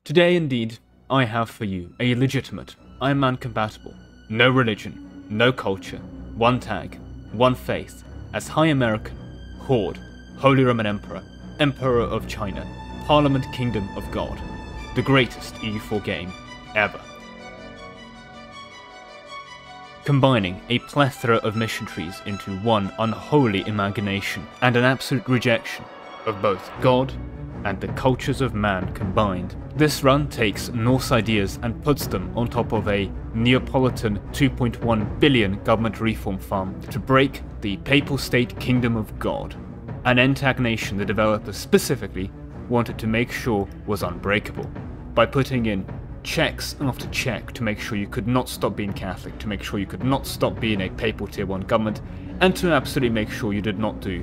Today indeed, I have for you a legitimate, Iron Man compatible, no religion, no culture, one tag, one faith, as High American, Horde, Holy Roman Emperor, Emperor of China, Parliament Kingdom of God, the greatest EU4 game ever. Combining a plethora of mission trees into one unholy imagination and an absolute rejection of both God and the cultures of man combined. This run takes Norse ideas and puts them on top of a Neapolitan 2.1 billion government reform farm to break the Papal State Kingdom of God, an antagonation the developers specifically wanted to make sure was unbreakable, by putting in checks after check to make sure you could not stop being Catholic, to make sure you could not stop being a Papal Tier 1 government, and to absolutely make sure you did not do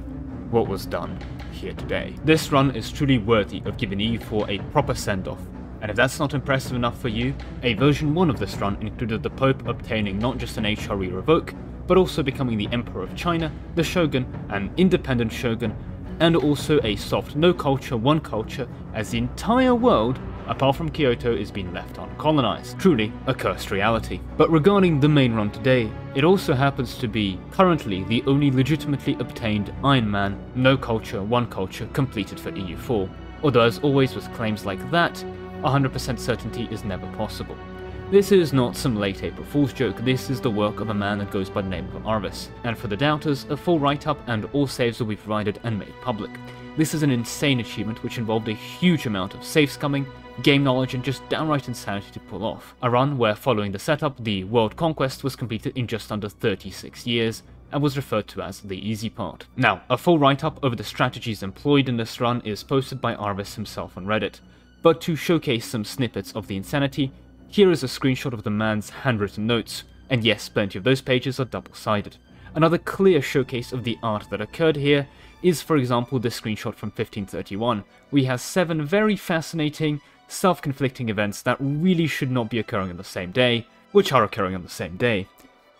what was done here today. This run is truly worthy of giving EU4 a proper send-off, and if that's not impressive enough for you, a version 1 of this run included the Pope obtaining not just an HRE revoke, but also becoming the Emperor of China, the Shogun, an independent Shogun, and also a soft no culture, one culture, as the entire world, apart from Kyoto, is being left uncolonized. Truly a cursed reality. But regarding the main run today, it also happens to be currently the only legitimately obtained Iron Man, no culture, one culture completed for EU4. Although as always with claims like that, 100% certainty is never possible. This is not some late April Fool's joke, this is the work of a man that goes by the name of Arwys, and for the doubters, a full write-up and all saves will be provided and made public. This is an insane achievement which involved a huge amount of save scumming, game knowledge and just downright insanity to pull off. A run where, following the setup, the world conquest was completed in just under 36 years, and was referred to as the easy part. Now, a full write-up over the strategies employed in this run is posted by Arwys himself on Reddit, but to showcase some snippets of the insanity, here is a screenshot of the man's handwritten notes, and yes, plenty of those pages are double-sided. Another clear showcase of the art that occurred here is, for example, this screenshot from 1531, where he has 7 very fascinating, self-conflicting events that really should not be occurring on the same day, which are occurring on the same day.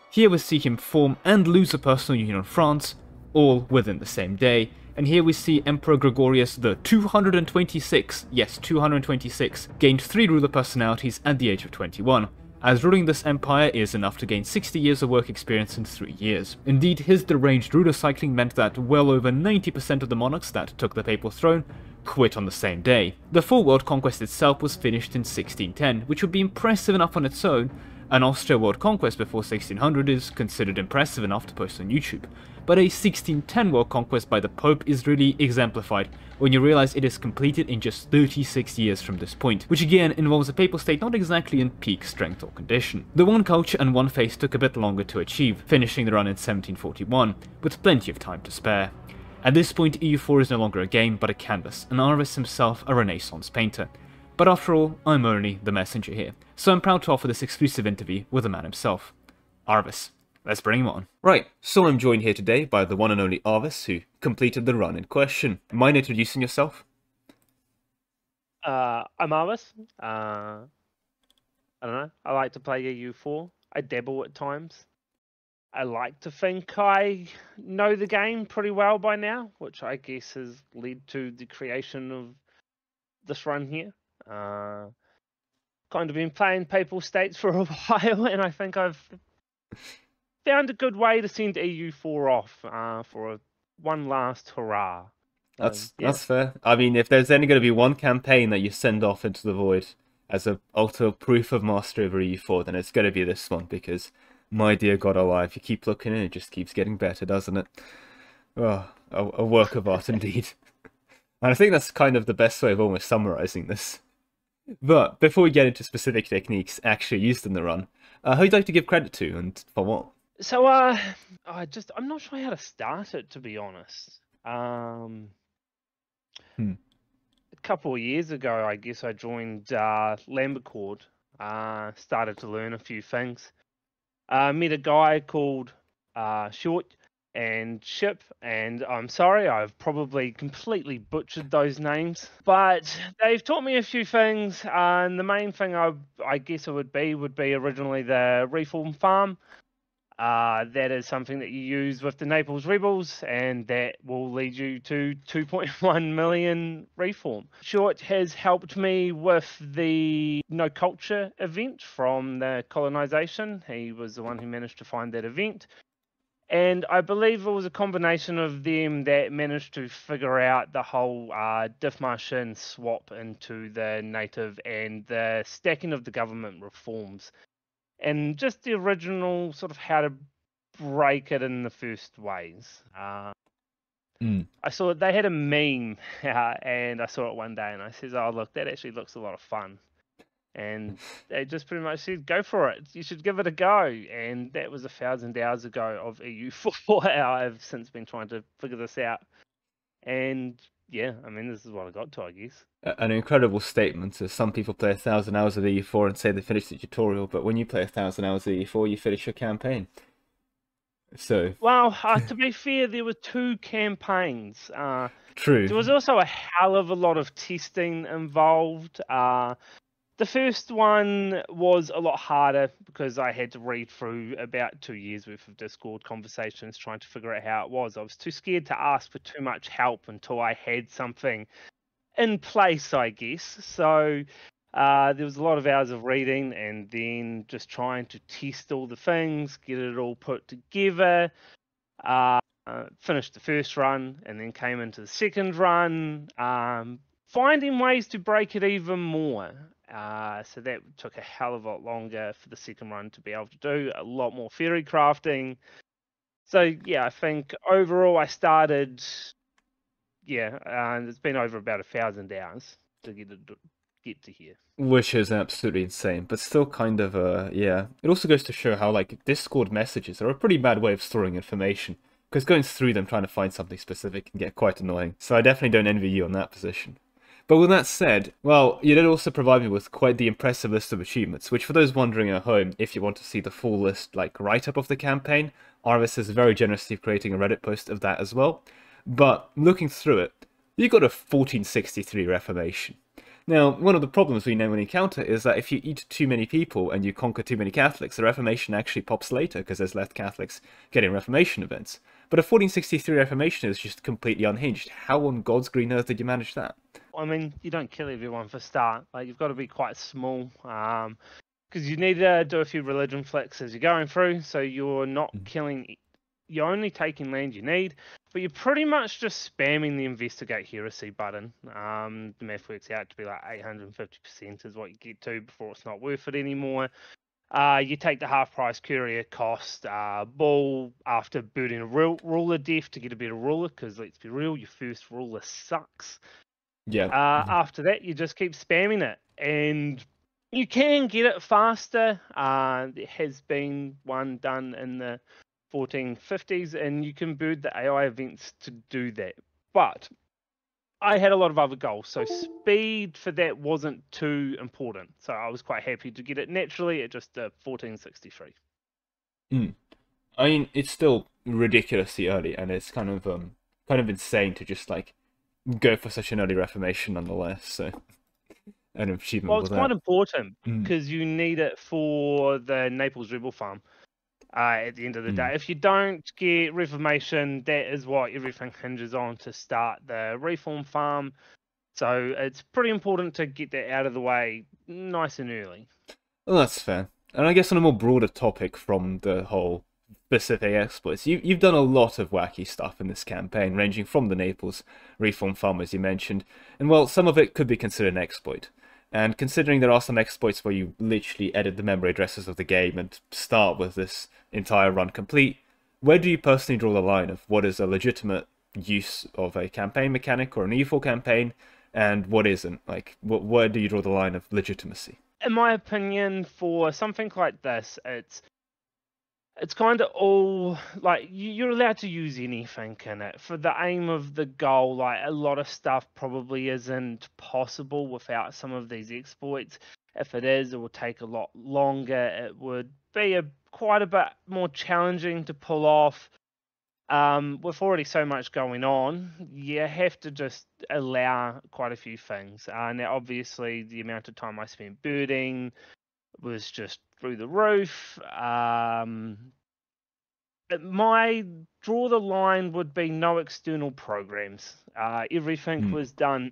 Here we see him form and lose a personal union on France, all within the same day, and here we see Emperor Gregorius the 226, yes 226, gained 3 ruler personalities at the age of 21, as ruling this empire is enough to gain 60 years of work experience in 3 years. Indeed, his deranged ruler cycling meant that well over 90% of the monarchs that took the papal throne quit on the same day. The full world conquest itself was finished in 1610, which would be impressive enough on its own. An Austria world conquest before 1600 is considered impressive enough to post on YouTube, but a 1610 world conquest by the Pope is really exemplified when you realize it is completed in just 36 years from this point, which again involves a papal state not exactly in peak strength or condition. The one culture and one faith took a bit longer to achieve, finishing the run in 1741, with plenty of time to spare. At this point, EU4 is no longer a game but a canvas, and Arwys himself a Renaissance painter. But after all, I'm only the messenger here, so I'm proud to offer this exclusive interview with the man himself. Arwys, let's bring him on. Right, so I'm joined here today by the one and only Arwys, who completed the run in question. Mind introducing yourself? I'm Arwys. I don't know, I like to play EU4. I dabble at times. I like to think I know the game pretty well by now, which I guess has led to the creation of this run here. Kind of been playing Papal States for a while, and I think I've found a good way to send EU4 off for one last hurrah. That's fair. I mean, if there's only going to be one campaign that you send off into the void as a ultimate proof of mastery over EU4, then it's going to be this one, because my dear God alive, you keep looking and it just keeps getting better, doesn't it? Oh, a work of art indeed. And I think that's kind of the best way of almost summarizing this. But before we get into specific techniques actually used in the run, who would you like to give credit to and for what? So, I'm not sure how to start it, to be honest. A couple of years ago, I guess I joined Lambercord, started to learn a few things. Met a guy called Short and Ship, and I'm sorry, I've probably completely butchered those names, but they've taught me a few things, and the main thing I guess it would be originally the reform farm. That is something that you use with the Naples Rebels, and that will lead you to 2.1 million reform. Short has helped me with the No Culture event from the colonization. He was the one who managed to find that event. And I believe it was a combination of them that managed to figure out the whole Diffmartian swap into the native and the stacking of the government reforms. And just the original sort of how to break it in the first ways. I saw they had a meme, and I saw it one day, and I says, "Oh, look, that actually looks a lot of fun." And they just pretty much said, "Go for it. You should give it a go." And that was 1,000 hours ago of EU4. I've since been trying to figure this out, and yeah, I mean, this is what I got to, I guess. An incredible statement, as some people play 1,000 hours of EU4 and say they finished the tutorial, but when you play 1,000 hours of EU4, you finish your campaign. So, Well, to be fair, there were 2 campaigns. true. There was also a hell of a lot of testing involved. The first one was a lot harder because I had to read through about 2 years worth of Discord conversations trying to figure out how it was. I was too scared to ask for too much help until I had something in place, I guess. So there was a lot of hours of reading and then just trying to test all the things, get it all put together. Finished the first run and then came into the second run, finding ways to break it even more. So that took a hell of a lot longer for the second run to be able to do, a lot more fairy crafting. So yeah, I think overall I started, and it's been over about 1,000 hours to get to here. Which is absolutely insane, but still kind of, yeah. It also goes to show how, like, Discord messages are a pretty bad way of storing information, because going through them trying to find something specific can get quite annoying, so I definitely don't envy you on that position. But with that said, well, you did also provide me with quite the impressive list of achievements, which for those wondering at home, if you want to see the full list, like, write-up of the campaign, Arwys is very generously creating a Reddit post of that as well. But looking through it, you got a 1463 Reformation. Now, one of the problems we know and encounter is that if you eat too many people and you conquer too many Catholics, the Reformation actually pops later because there's less Catholics getting Reformation events. But a 1463 Reformation is just completely unhinged. How on God's green earth did you manage that? I mean, you don't kill everyone for start. Like, you've got to be quite small, because you need to do a few religion flicks as you're going through, so you're not killing. You're only taking land you need, but you're pretty much just spamming the investigate heresy button. The math works out to be like 850% is what you get to before it's not worth it anymore. You take the half price courier cost bull after booting a ruler death to get a better ruler, because let's be real, your first ruler sucks. Yeah. After that, you just keep spamming it, and you can get it faster. There has been one done in the 1450s, and you can build the AI events to do that. But I had a lot of other goals, so speed for that wasn't too important. So I was quite happy to get it naturally at just 1463. I mean, it's still ridiculously early, and it's kind of insane to just like go for such an early Reformation nonetheless. So, an achievement. Well, it's with quite that. important because you need it for the Naples Rebel Farm. At the end of the day, if you don't get Reformation, that is what everything hinges on to start the Reform Farm. So it's pretty important to get that out of the way nice and early. Well, that's fair. And I guess on a more broader topic from the whole specific exploits, you've done a lot of wacky stuff in this campaign, ranging from the Naples Reform Farm, as you mentioned, and well, some of it could be considered an exploit. And considering there are some exploits where you literally edit the memory addresses of the game and start with this entire run complete, where do you personally draw the line of what is a legitimate use of a campaign mechanic or an EU4 campaign, and what isn't? Like, where do you draw the line of legitimacy? In my opinion, for something like this, it's kind of all like you're allowed to use anything in it for the aim of the goal. Like, a lot of stuff probably isn't possible without some of these exploits. If it is, it will take a lot longer. It would be quite a bit more challenging to pull off. With already so much going on, you have to just allow quite a few things. Now, obviously, the amount of time I spent birding was just through the roof. My draw the line would be no external programs. Everything was done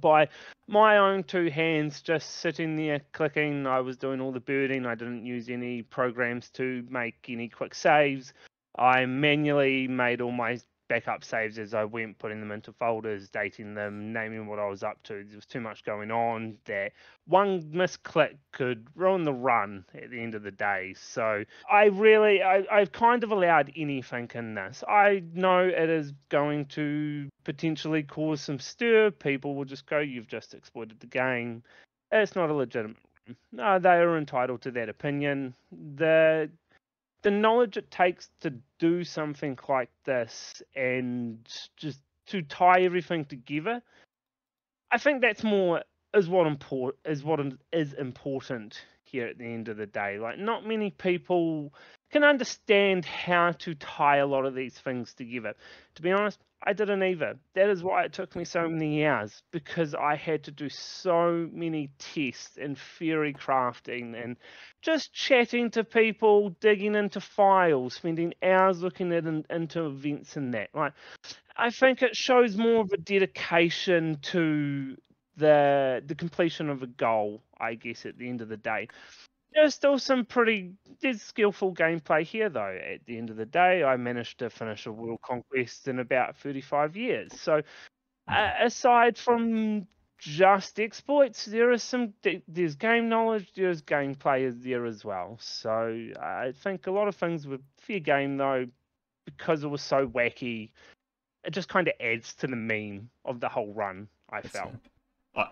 by my own two hands, just sitting there clicking. I was doing all the birding. I didn't use any programs to make any quick saves. I manually made all my backup saves as I went, putting them into folders, dating them, naming what I was up to. There was too much going on that one misclick could ruin the run at the end of the day. So I've kind of allowed anything in this. I know it is going to potentially cause some stir. People will just go, "You've just exploited the game." It's not a legitimate run. No, they are entitled to that opinion. The knowledge it takes to do something like this and just to tie everything together, I think that's more is what is important here at the end of the day. Like, not many people can understand how to tie a lot of these things together. To be honest, I didn't either. That is why it took me so many hours, because I had to do so many tests and theory crafting and just chatting to people, digging into files, spending hours looking into events and that. Like, I think it shows more of a dedication to the completion of a goal, I guess, at the end of the day. There's still there's skillful gameplay here, though. At the end of the day, I managed to finish a world conquest in about 35 years. So, aside from just exploits, there's game knowledge, there's gameplay there as well. So, I think a lot of things were fair game, though, because it was so wacky. It just kind of adds to the meme of the whole run, I felt.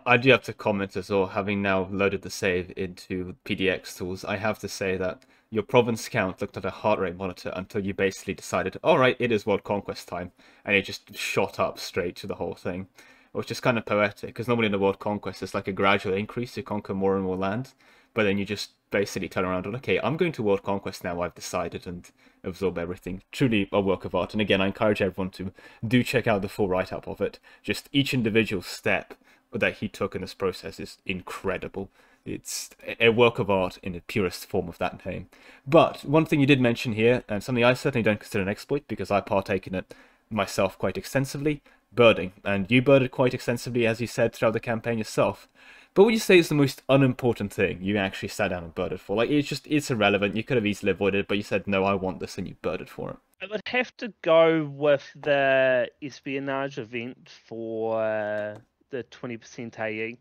I do have to comment as well, having now loaded the save into PDX tools, I have to say that your province count looked at a heart rate monitor until you basically decided, alright, it is world conquest time, and it just shot up straight to the whole thing, which is kind of poetic, because normally in the world conquest it's like a gradual increase, you conquer more and more land, but then you just basically turn around and, okay, I'm going to world conquest now, I've decided, and absorb everything. Truly a work of art, and again, I encourage everyone to do check out the full write-up of it. Just each individual step that he took in this process is incredible. It's a work of art in the purest form of that name. But one thing you did mention here, and something I certainly don't consider an exploit because I partake in it myself quite extensively, birding. And you birded quite extensively, as you said, throughout the campaign yourself. But would you say it's the most unimportant thing you actually sat down and birded for? Like, it's irrelevant, you could have easily avoided it, but you said, no, I want this, and you birded for it. I would have to go with the espionage event for the 20% AE.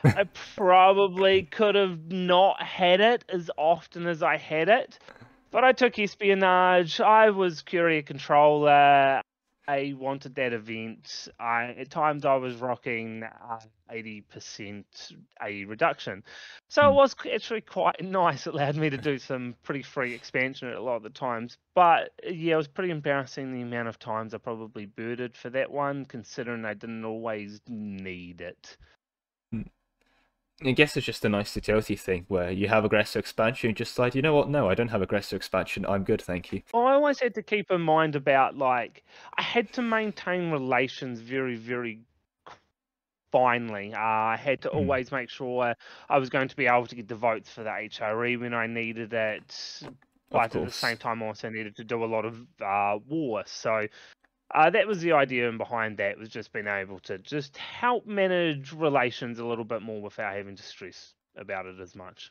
I probably could have not had it as often as I had it, but I took espionage. I was courier controller. I wanted that event. At times I was rocking 80% AE reduction. So it was actually quite nice. It allowed me to do some pretty free expansion at a lot of the times. But yeah, it was pretty embarrassing the amount of times I probably birded for that one, considering I didn't always need it. I guess it's just a nice utility thing where you have aggressive expansion, you just like, you know what, no, I don't have aggressive expansion, I'm good, thank you. Well, I always had to keep in mind about, like, I had to maintain relations very, very finely. I had to always make sure I was going to be able to get the votes for the HRE when I needed it, but at the same time I also needed to do a lot of war. So that was the idea behind that, was just being able to just help manage relations a little bit more without having to stress about it as much.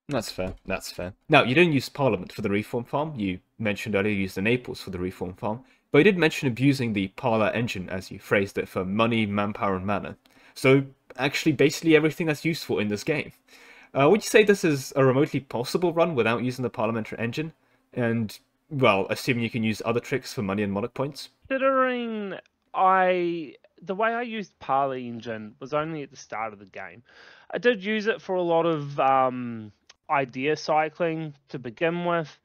That's fair, that's fair. Now, you didn't use Parliament for the Reform Farm. You mentioned earlier you used the Naples for the Reform Farm. But you did mention abusing the Parla engine, as you phrased it, for money, manpower, and mana. So, actually, basically everything that's useful in this game. Would you say this is a remotely possible run without using the Parliamentary engine? And, well, assuming you can use other tricks for money and monarch points? Considering the way I used Parla engine was only at the start of the game. I did use it for a lot of idea cycling to begin with,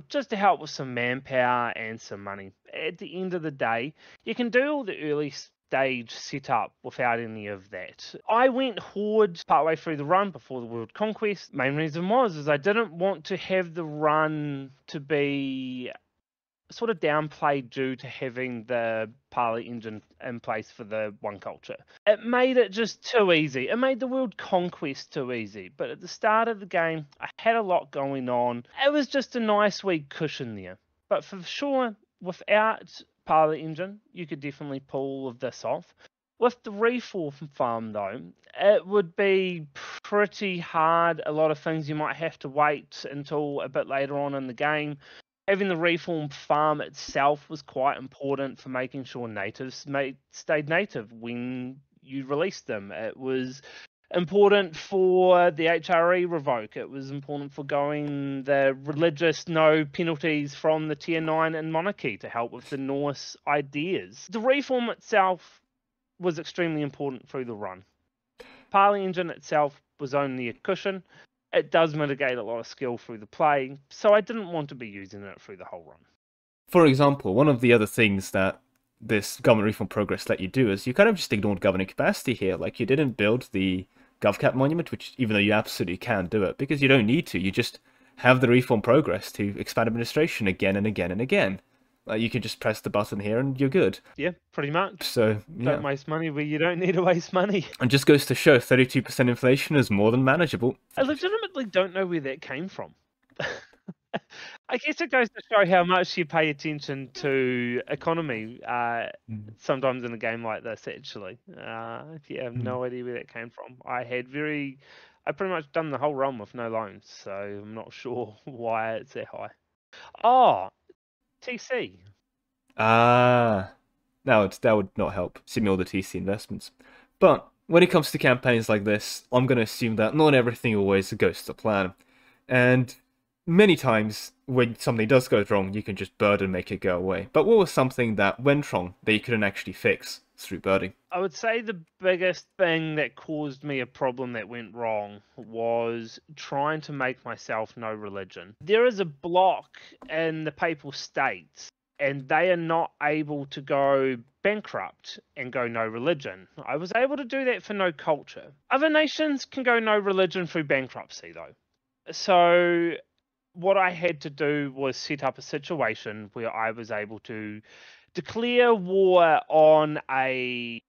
just to help with some manpower and some money. At the end of the day, you can do all the early stage setup without any of that. I went Horde partway through the run before the World Conquest. Main reason was I didn't want to have the run to be sort of downplayed due to having the Parley engine in place for the one culture. It made it just too easy. It made the world conquest too easy. But at the start of the game, I had a lot going on. It was just a nice wee cushion there. But for sure, without Parley engine, you could definitely pull all of this off. With the reform farm, though, it would be pretty hard. A lot of things you might have to wait until a bit later on in the game. Having the reform farm itself was quite important for making sure natives stayed native when you released them. It was important for the HRE revoke. It was important for going the religious no penalties from the tier 9 and monarchy to help with the Norse ideas. The reform itself was extremely important through the run. Parley engine itself was only a cushion. It does mitigate a lot of skill through the play, so I didn't want to be using it through the whole run. For example, one of the other things that this government reform progress let you do is you kind of just ignored governing capacity here. Like, you didn't build the GovCap monument, which, even though you absolutely can do it, because you don't need to, you just have the reform progress to expand administration again and again and again. You can just press the button here and you're good. Yeah, pretty much. So, yeah. Don't waste money where you don't need to waste money. And just goes to show 32% inflation is more than manageable. I legitimately don't know where that came from. I guess it goes to show how much you pay attention to economy sometimes in a game like this, actually. If you have no idea where that came from. I pretty much done the whole run with no loans, so I'm not sure why it's that high. Oh, TC. That would not help. Assuming all the TC investments. But when it comes to campaigns like this, I'm going to assume that not everything always goes to plan. And many times, when something does go wrong, you can just bird and make it go away. But what was something that went wrong that you couldn't actually fix through birding? I would say the biggest thing that caused me a problem that went wrong was trying to make myself no religion. There is a block in the Papal States, and they are not able to go bankrupt and go no religion. I was able to do that for no culture. Other nations can go no religion through bankruptcy, though. So what I had to do was set up a situation where I was able to declare war on a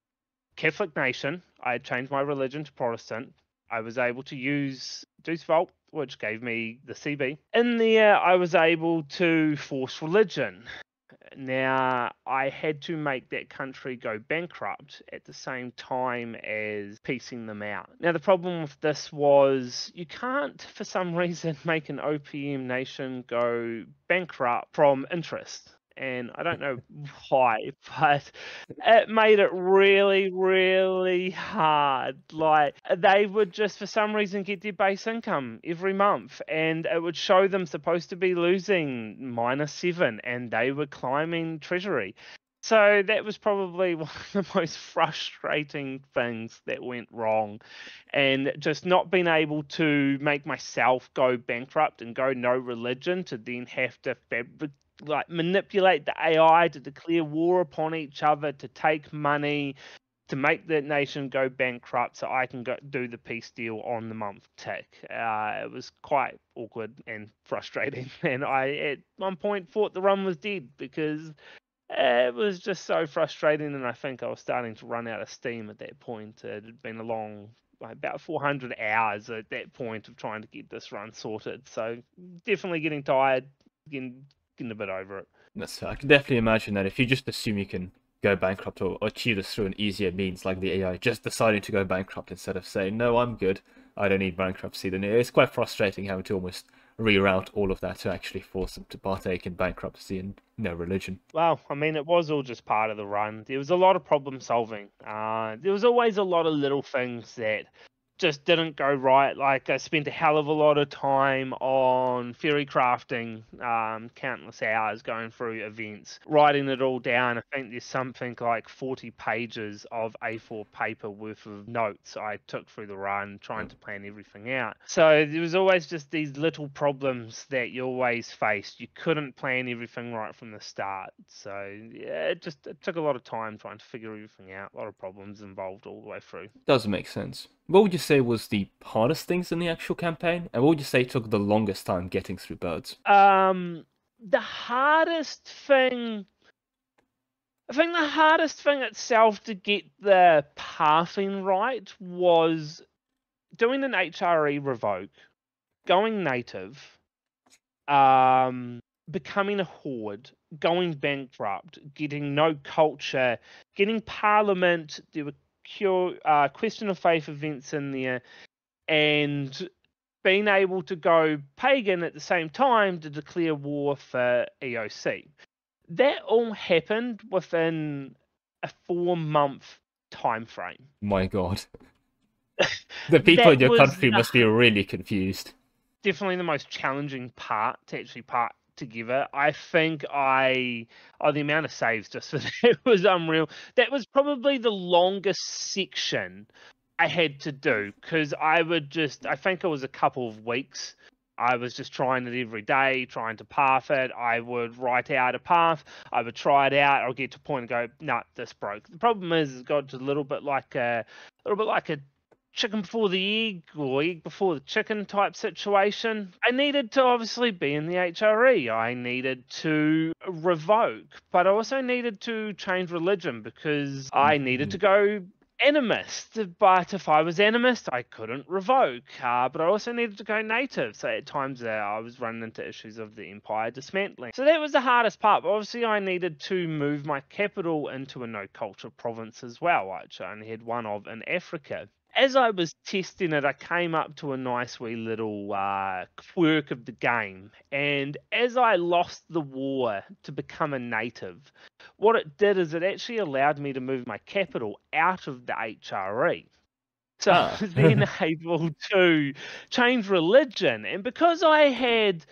Catholic nation. I had changed my religion to Protestant. I was able to use Deuce Vault, which gave me the CB. In there, I was able to force religion. Now, I had to make that country go bankrupt at the same time as piecing them out. Now, the problem with this was you can't, for some reason, make an OPM nation go bankrupt from interest. And I don't know why, but it made it really, really hard. Like, they would just, for some reason, get their base income every month, and it would show them supposed to be losing -7, and they were climbing treasury. So that was probably one of the most frustrating things that went wrong. And just not being able to make myself go bankrupt and go no religion, to then have to manipulate the AI to declare war upon each other, to take money, to make the nation go bankrupt so I can go do the peace deal on the month tick. It was quite awkward and frustrating. And I, at one point, thought the run was dead because it was just so frustrating. And I think I was starting to run out of steam at that point. It had been a long, about 400 hours at that point of trying to get this run sorted. So definitely getting tired, getting a bit over it. That's fair. I can definitely imagine that if you just assume you can go bankrupt or achieve this through an easier means, like the AI just deciding to go bankrupt instead of saying, no, I'm good, I don't need bankruptcy, then it's quite frustrating having to almost reroute all of that to actually force them to partake in bankruptcy and no religion. Well, I mean, it was all just part of the run. There was a lot of problem solving. There was always a lot of little things that just didn't go right. Like, I spent a hell of a lot of time on theory crafting, countless hours going through events, writing it all down. I think there's something like 40 pages of A4 paper worth of notes I took through the run, trying to plan everything out. So there was always just these little problems that you always faced. You couldn't plan everything right from the start. So yeah, it took a lot of time trying to figure everything out. A lot of problems involved all the way through. Doesn't make sense. What would you say was the hardest things in the actual campaign? And what would you say took the longest time getting through birds? the hardest thing, I think the hardest thing itself to get the pathing right was doing an HRE revoke, going native, becoming a horde, going bankrupt, getting no culture, getting parliament. There were question of faith events in there, and being able to go pagan at the same time to declare war for EOC. That all happened within a 4-month time frame. My God. The people in That your was country must be really confused. definitely the most challenging part to actually part together. I think the amount of saves just for that was unreal. That was probably the longest section I had to do, because I think it was a couple of weeks. I was just trying it every day, trying to path it. I would write out a path. I would try it out. I'll get to a point and go, no, this broke. The problem is, it's got a little bit like a chicken before the egg, or egg before the chicken type situation. I needed to obviously be in the HRE. I needed to revoke, but I also needed to change religion because I needed to go animist. But if I was animist, I couldn't revoke. But I also needed to go native. So at times I was running into issues of the empire dismantling. So that was the hardest part. But obviously, I needed to move my capital into a no culture province as well, which I only had one of in Africa. As I was testing it, I came up to a nice wee little quirk of the game. And as I lost the war to become a native, what it did is it actually allowed me to move my capital out of the HRE. So I was then able to change religion. And because I'd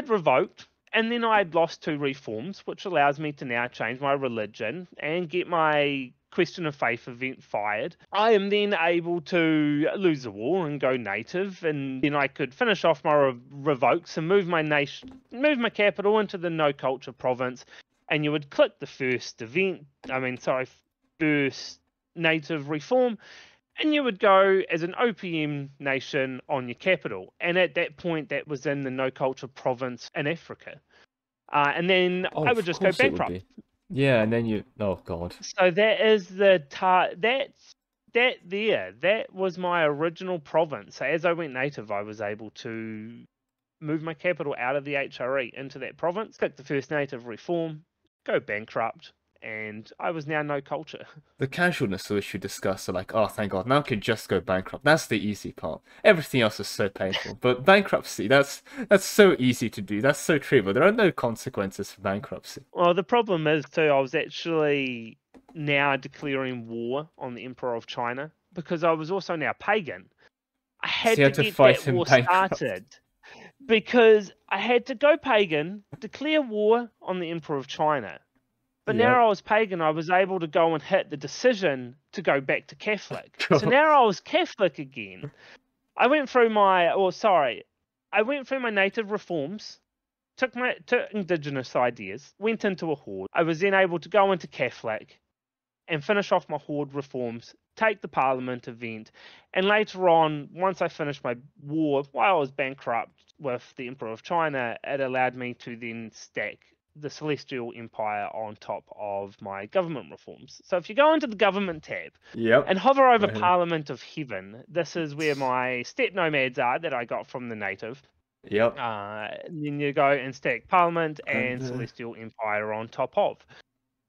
revoked, and then I'd lost 2 reforms, which allows me to now change my religion and get my question of faith event fired. I am then able to lose the war and go native, and then I could finish off my revokes and move my capital into the no culture province. And you would click the first native reform, and you would go as an OPM nation on your capital. And at that point, that was in the no culture province in Africa. And then I would just go bankrupt. Yeah, and then oh God. So that is that was my original province. So as I went native, I was able to move my capital out of the HRE into that province, click the first native reform, go bankrupt, and I was now no culture. The casualness of which you discuss are like, oh, thank God, now I can just go bankrupt. That's the easy part. Everything else is so painful. But bankruptcy, that's so easy to do. That's so trivial. There are no consequences for bankruptcy. Well, the problem is, too, I was actually now declaring war on the Emperor of China, because I was also now pagan. I had to get that war started. Because I had to go pagan, declare war on the Emperor of China. But now I was pagan, I was able to go and hit the decision to go back to Catholic. So now I was Catholic again. I went through my native reforms, took indigenous ideas, went into a horde. I was then able to go into Catholic and finish off my horde reforms, take the parliament event, and later on, once I finished my war, while I was bankrupt with the Emperor of China, it allowed me to then stack the Celestial Empire on top of my government reforms. So if you go into the government tab and hover over Parliament of Heaven, this is where my steppe nomads are that I got from the native. Then you go and stack Parliament and Celestial Empire on top of.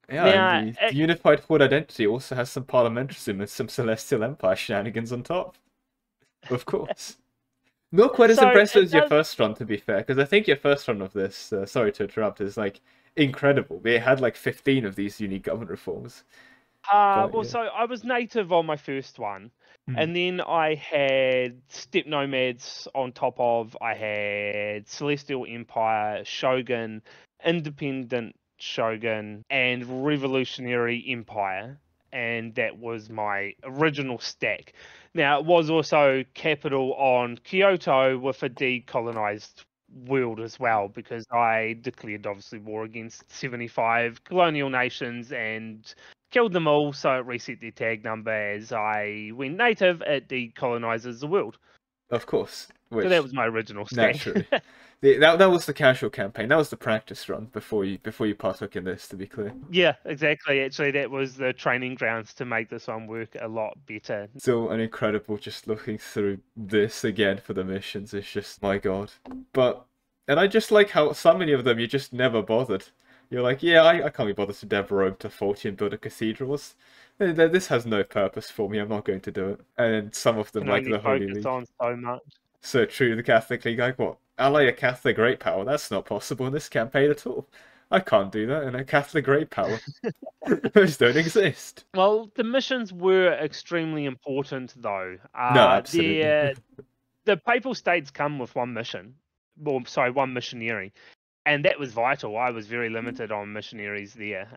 Yeah, and the Unified Horde identity also has some parliamentarism and some Celestial Empire shenanigans on top. Of course. Not quite as impressive as your first run, to be fair, because I think your first run of this, sorry to interrupt, is like incredible. We had like 15 of these unique government reforms. So I was native on my first one, and then I had steppe nomads on top of. I had Celestial Empire, Shogun, Independent Shogun, and Revolutionary Empire, and that was my original stack. Now, it was also capital on Kyoto with a decolonized world as well, because I declared obviously war against 75 colonial nations and killed them all, so it reset their tag number. As I went native, it decolonizes the world. Of course. So that was my original stake. Naturally. That was the casual campaign. That was the practice run before you partook in this, to be clear. Yeah, exactly. Actually, that was the training grounds to make this one work a lot better. Still an incredible, just looking through this again for the missions. It's just, my god. And I just like how so many of them you just never bothered. You're like, yeah, I can't be bothered to dev Rome to 40 and build a cathedral. This has no purpose for me. I'm not going to do it. And some of them, Can like only the Holy focus League. on so much. So true, the Catholic League, like, what? Ally a Catholic great power? That's not possible in this campaign at all. I can't do that in a Catholic great power. Those don't exist. Well, the missions were extremely important, though. No, absolutely. The Papal States come with one mission. Well, sorry, one missionary. And that was vital. I was very limited on missionaries there.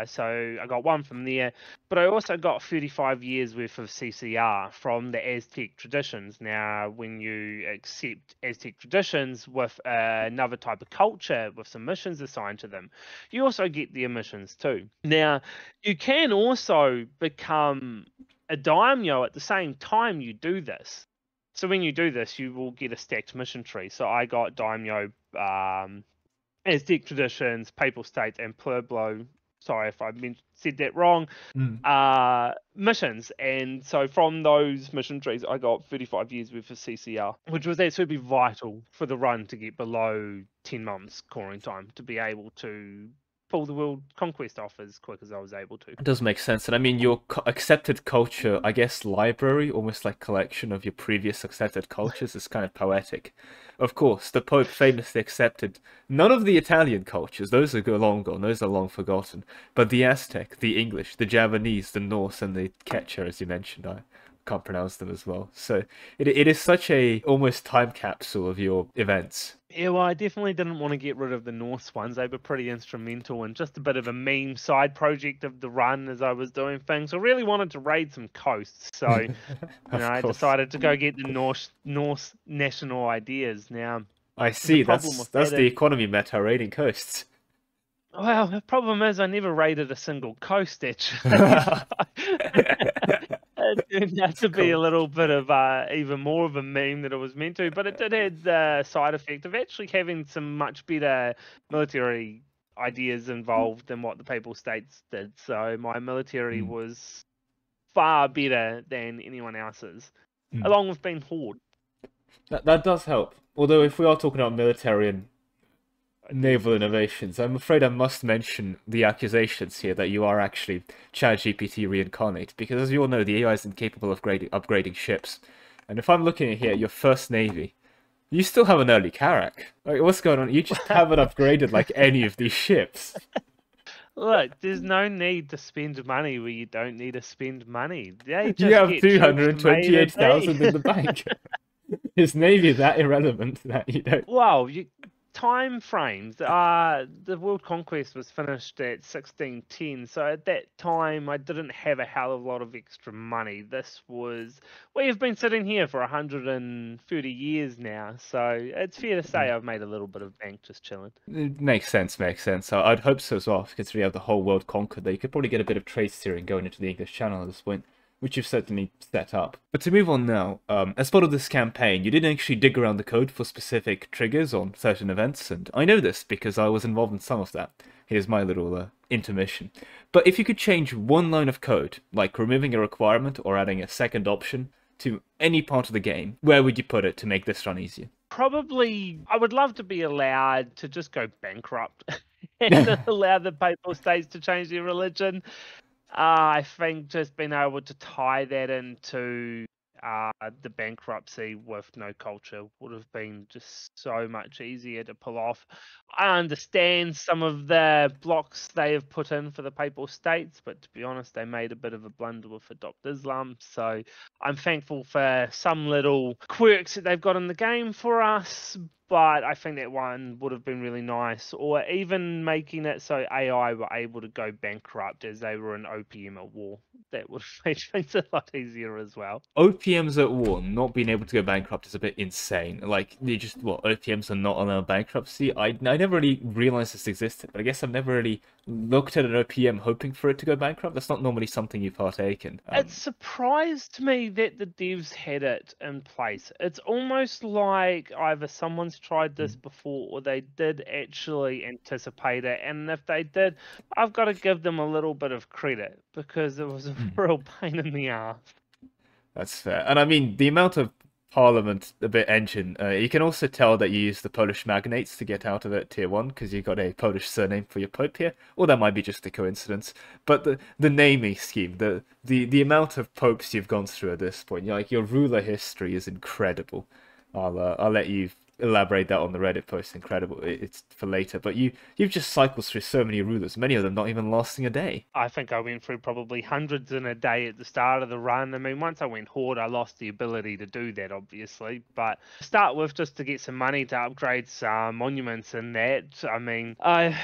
So I got one from there. But I also got 35 years worth of CCR from the Aztec traditions. Now, when you accept Aztec traditions with another type of culture, with some missions assigned to them, you also get their missions too. Now, you can also become a daimyo at the same time you do this. So when you do this, you will get a stacked mission tree. So I got daimyo, Aztec traditions, Papal States, and Pueblo. Sorry if I said that wrong. Missions, and so from those mission trees, I got 35 years worth of CCR, which was absolutely vital for the run to get below 10 months coring time to be able to pull the world conquest off as quick as I was able to. It does make sense. And I mean, your accepted culture, I guess, library, almost like collection of your previous accepted cultures, is kind of poetic. Of course, the Pope famously accepted none of the Italian cultures. Those are long gone. Those are long forgotten. But the Aztec, the English, the Javanese, the Norse, and the Quechua, as you mentioned, I can't pronounce them as well. So it is such a almost time capsule of your events. Yeah, well, I definitely didn't want to get rid of the Norse ones. They were pretty instrumental and just a bit of a meme side project of the run as I was doing things. I really wanted to raid some coasts, so I decided to go get the Norse national ideas. Now, I see. That's the economy meta, raiding coasts. Well, the problem is I never raided a single coast, actually. It turned out to be a little bit of even more of a meme than it was meant to, but it did have the side effect of actually having some much better military ideas involved than what the Papal States did. So my military was far better than anyone else's, along with being Horde. That does help. Although if we are talking about military and naval innovations, I'm afraid I must mention the accusations here that you are actually ChatGPT reincarnate, because as you all know, the AI is incapable of upgrading ships. And if I'm looking at here, your first navy, you still have an early Carrack. Like, what's going on? You just haven't upgraded like any of these ships. Look, there's no need to spend money where you don't need to spend money. You have 228,000 in the bank. Is navy that irrelevant that you don't? Well, time frames. The world conquest was finished at 1610, so at that time I didn't have a hell of a lot of extra money. We have been sitting here for 130 years now, so it's fair to say I've made a little bit of bank just chilling. It makes sense. I'd hope so as well, because we have the whole world conquered. That you could probably get a bit of trade steering going into the English Channel at this point, which you've certainly set up. But to move on now, as part of this campaign, you didn't actually dig around the code for specific triggers on certain events, and I know this because I was involved in some of that. Here's my little intermission. But if you could change one line of code, like removing a requirement or adding a second option to any part of the game, where would you put it to make this run easier? Probably, I would love to be allowed to just go bankrupt and allow the Papal States to change their religion. I think just being able to tie that into the bankruptcy with no culture would have been just so much easier to pull off. I understand some of the blocks they have put in for the Papal States, but to be honest, they made a bit of a blunder with Adopt Islam. So I'm thankful for some little quirks that they've got in the game for us. But I think that one would have been really nice, or even making it so AI were able to go bankrupt as they were in OPM at war. That would have made things a lot easier as well. OPMs at war, not being able to go bankrupt is a bit insane. Like, OPMs are not allowed bankruptcy? I never really realized this existed, but I guess I've never really looked at an OPM hoping for it to go bankrupt. That's not normally something you partake in. It surprised me that the devs had it in place. It's almost like either someone's tried this before or they did actually anticipate it. And if they did, I've got to give them a little bit of credit because it was a real pain in the ass. That's fair. And I mean, the amount of Parliament a bit engine, you can also tell that you use the Polish magnates to get out of it tier 1 because you got a Polish surname for your Pope here, or that might be just a coincidence. But the naming scheme, the amount of popes you've gone through at this point, like your ruler history is incredible. I'll let you elaborate that on the Reddit post. Incredible. It's for later, but you've just cycled through so many rulers, many of them not even lasting a day. I think I went through probably hundreds in a day at the start of the run. I mean, once I went Horde, I lost the ability to do that, obviously. But to start with, just to get some money to upgrade some monuments and that. I mean,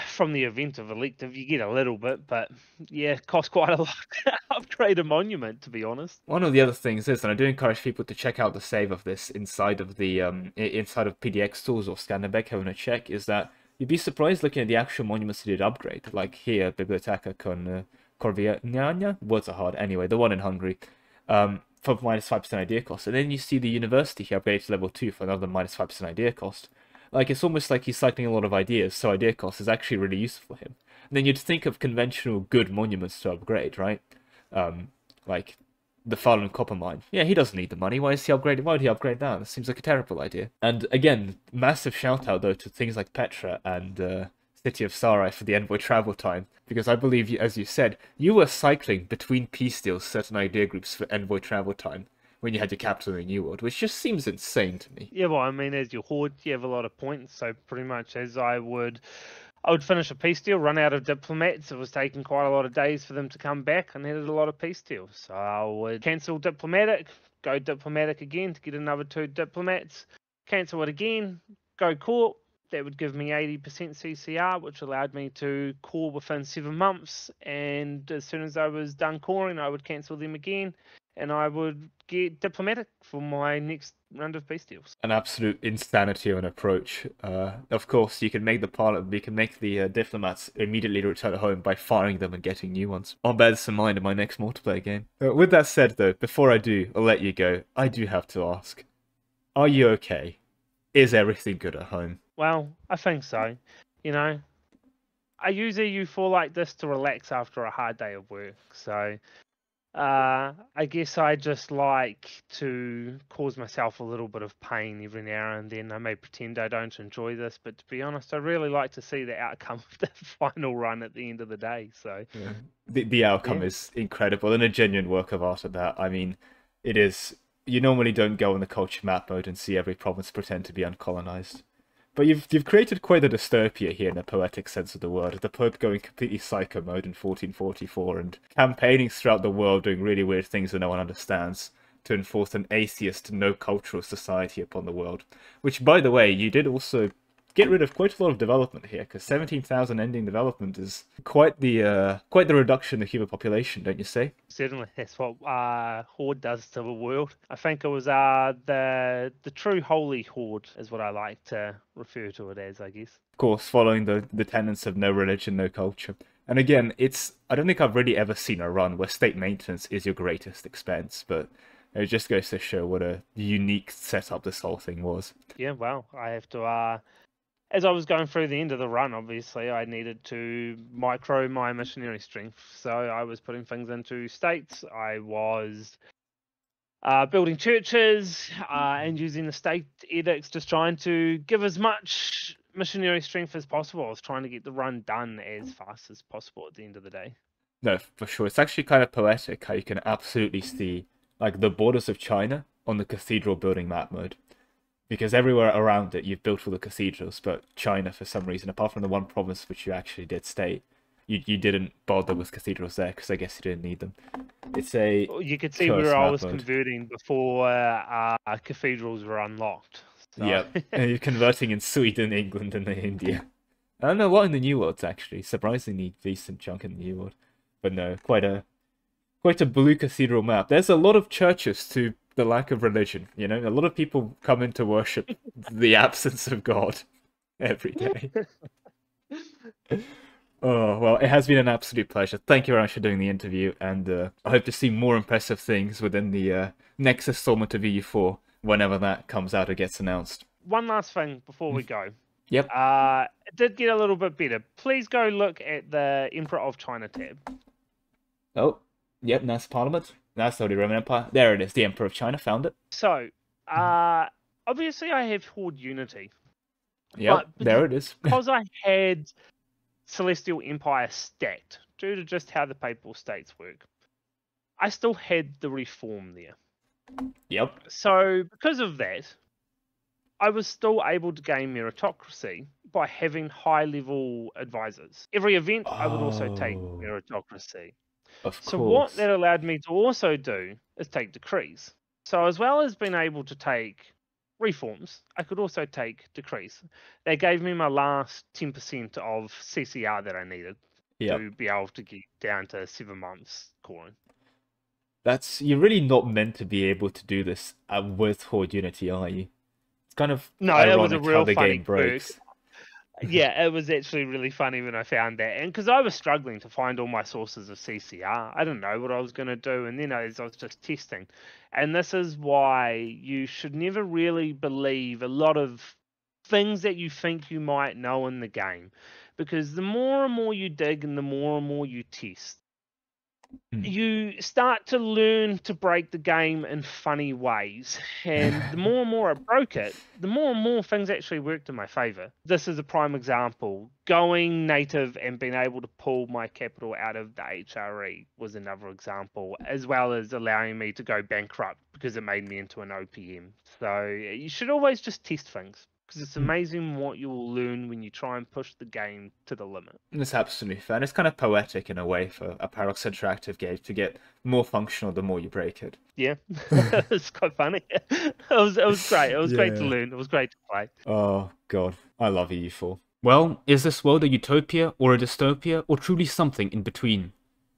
from the event of Elective, you get a little bit, but yeah, it costs quite a lot to upgrade a monument, to be honest. One of the other things is, and I do encourage people to check out the save of this inside of the inside of PDX tools or Scannerbeck, having a check, is that you'd be surprised looking at the actual monuments you did upgrade. Like here, Biblioteca con Corvignana, words are hard. Anyway, the one in Hungary, for -5% idea cost, and then you see the university here upgraded to level 2 for another -5% idea cost. Like, it's almost like he's cycling a lot of ideas, so idea cost is actually really useful for him. And then you'd think of conventional good monuments to upgrade, right? Like the Fallen Copper Mine. Yeah, he doesn't need the money. Why is he upgrading? Why would he upgrade now? That seems like a terrible idea. And again, massive shout out though to things like Petra and City of Sarai for the envoy travel time, because I believe, as you said, you were cycling between peace deals certain idea groups for envoy travel time when you had your capital in the New World, which just seems insane to me. Yeah, well, I mean, as your Horde, you have a lot of points, so pretty much as I would finish a peace deal, run out of diplomats. It was taking quite a lot of days for them to come back. I needed a lot of peace deals. So I would cancel diplomatic, go diplomatic again to get another 2 diplomats, cancel it again, go court. That would give me 80% CCR, which allowed me to core within 7 months. And as soon as I was done coring, I would cancel them again. And I would get diplomatic for my next round of peace deals. An absolute insanity of an approach. Of course, you can make the diplomats immediately return home by firing them and getting new ones. I'll bear this in mind in my next multiplayer game. With that said, though, before I do, I'll let you go. I do have to ask: are you okay? Is everything good at home? Well, I think so. You know, I use EU4 like this to relax after a hard day of work. So I guess I just like to cause myself a little bit of pain every now and then. I may pretend I don't enjoy this, but to be honest, I really like to see the outcome of the final run at the end of the day. So yeah. The outcome is incredible and a genuine work of art at that. I mean, it is. You normally don't go in the culture map mode and see every province pretend to be uncolonized. But you've created quite a dystopia here in the poetic sense of the word. The Pope going completely psycho mode in 1444 and campaigning throughout the world doing really weird things that no one understands to enforce an atheist, no cultural society upon the world. Which, by the way, you did also get rid of quite a lot of development here, because 17,000 ending development is quite the reduction of human population, don't you say? Certainly, that's what Horde does to the world. I think it was the true holy Horde is what I like to refer to it as, I guess. Of course, following the tenets of no religion, no culture. And again, I don't think I've really ever seen a run where state maintenance is your greatest expense, but it just goes to show what a unique setup this whole thing was. Yeah, well, I have to as I was going through the end of the run, obviously, I needed to micro my missionary strength. So I was putting things into states. I was building churches and using the state edicts, just trying to give as much missionary strength as possible. I was trying to get the run done as fast as possible at the end of the day. No, for sure. It's actually kind of poetic how you can absolutely see like the borders of China on the cathedral building map mode. Because everywhere around it, you've built all the cathedrals, but China, for some reason, apart from the one province which you actually did state, you didn't bother with cathedrals there, because I guess you didn't need them. It's a You could see where I was converting before cathedrals were unlocked. So. Yeah, and you're converting in Sweden, England, and India. I don't know what in the New World, actually. Surprisingly decent chunk in the New World. But no, quite a blue cathedral map. There's a lot of churches to the lack of religion, you know? A lot of people come in to worship the absence of God every day. Oh, well, it has been an absolute pleasure. Thank you very much for doing the interview, and I hope to see more impressive things within the next installment of EU4, whenever that comes out or gets announced. One last thing before we go. Yep. It did get a little bit better. Please go look at the Emperor of China tab. Oh, yep, that's Parliament. That's the Holy Roman Empire. There it is, the Emperor of China, found it. So, obviously I have Horde Unity. Yep, But there it is. because I had Celestial Empire stacked, due to just how the Papal States work, I still had the Reform there. Yep. So, because of that, I was still able to gain meritocracy by having high-level advisors. Every event, I would also take meritocracy. Of So course. what that allowed me to also do is take decrees. So as well as being able to take reforms, I could also take decrees. They gave me my last 10% of CCR that I needed to be able to get down to 7 months coring. You're really not meant to be able to do this with Horde Unity, are you? It's kind of ironic it was a real how the funny game breaks. Yeah, it was actually really funny when I found that. And because I was struggling to find all my sources of CCR, I didn't know what I was going to do. And then as I was just testing. And this is why you should never really believe a lot of things that you think you might know in the game. Because the more and more you dig and the more and more you test, you start to learn to break the game in funny ways. And the more I broke it, the more and more things actually worked in my favor. This is a prime example. Going native and being able to pull my capital out of the HRE was another example, as well as allowing me to go bankrupt because it made me into an OPM. So you should always just test things, because it's amazing what you will learn when you try and push the game to the limit. It's absolutely fair. And it's kind of poetic in a way for a Paradox Interactive game to get more functional the more you break it. Yeah, it's quite funny. It was great. It was great to learn. It was great to play. Oh, God. I love EU4. Well, is this world a utopia or a dystopia or truly something in between?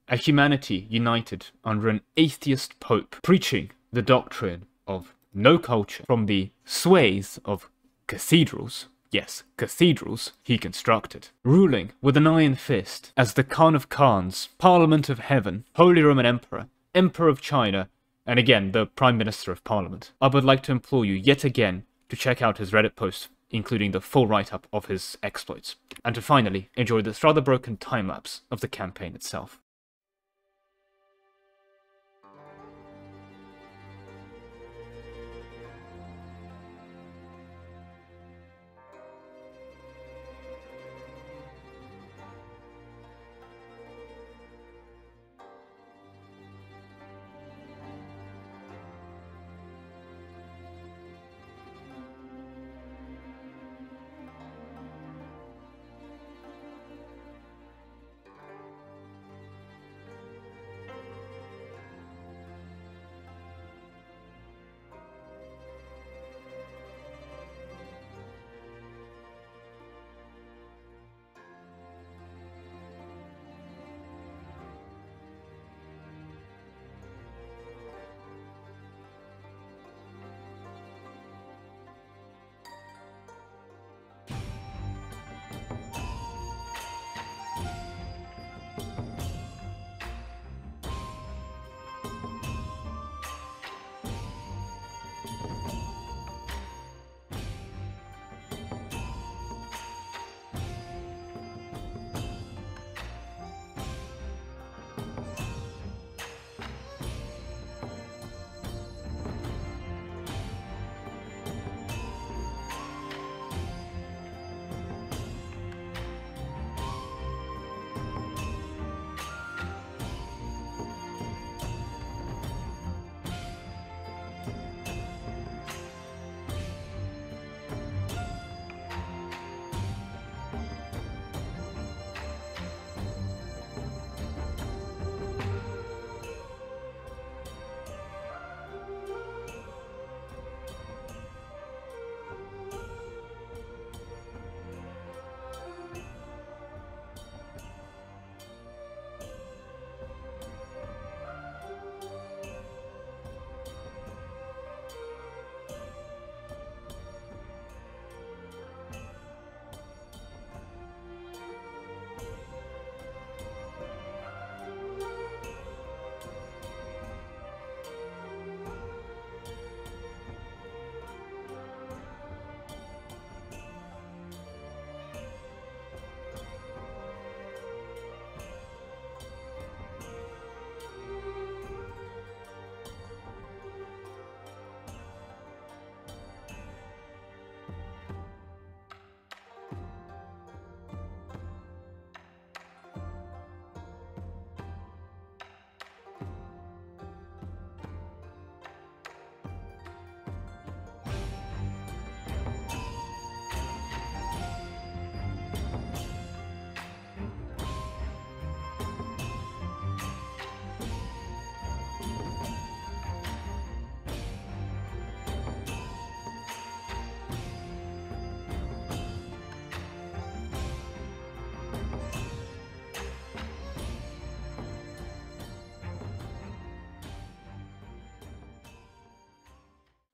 A humanity united under an atheist pope preaching the doctrine of no culture from the sways of cathedrals. Yes, cathedrals he constructed, ruling with an iron fist as the Khan of Khans, Parliament of Heaven, Holy Roman Emperor, Emperor of China, and again, the Prime Minister of Parliament. I would like to implore you yet again to check out his Reddit post, including the full write-up of his exploits, and to finally enjoy this rather broken time-lapse of the campaign itself.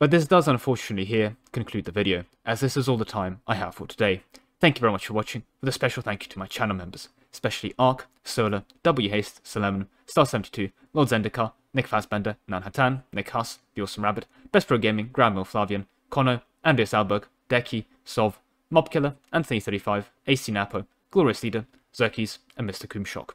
But this does unfortunately here conclude the video, as this is all the time I have for today. Thank you very much for watching, with a special thank you to my channel members, especially Ark, Solar, W Haste, Solemn, Star72, Lord Zendikar, Nick Fassbender, Nanhatan, Nick Huss, The Awesome Rabbit, Best Pro Gaming, Grandmill Flavian, Kono, Andreas Alberg, Deki, Sov, Mobkiller, Anthony35, AC Napo, Glorious Leader, Zerkis, and Mr. Coomshock.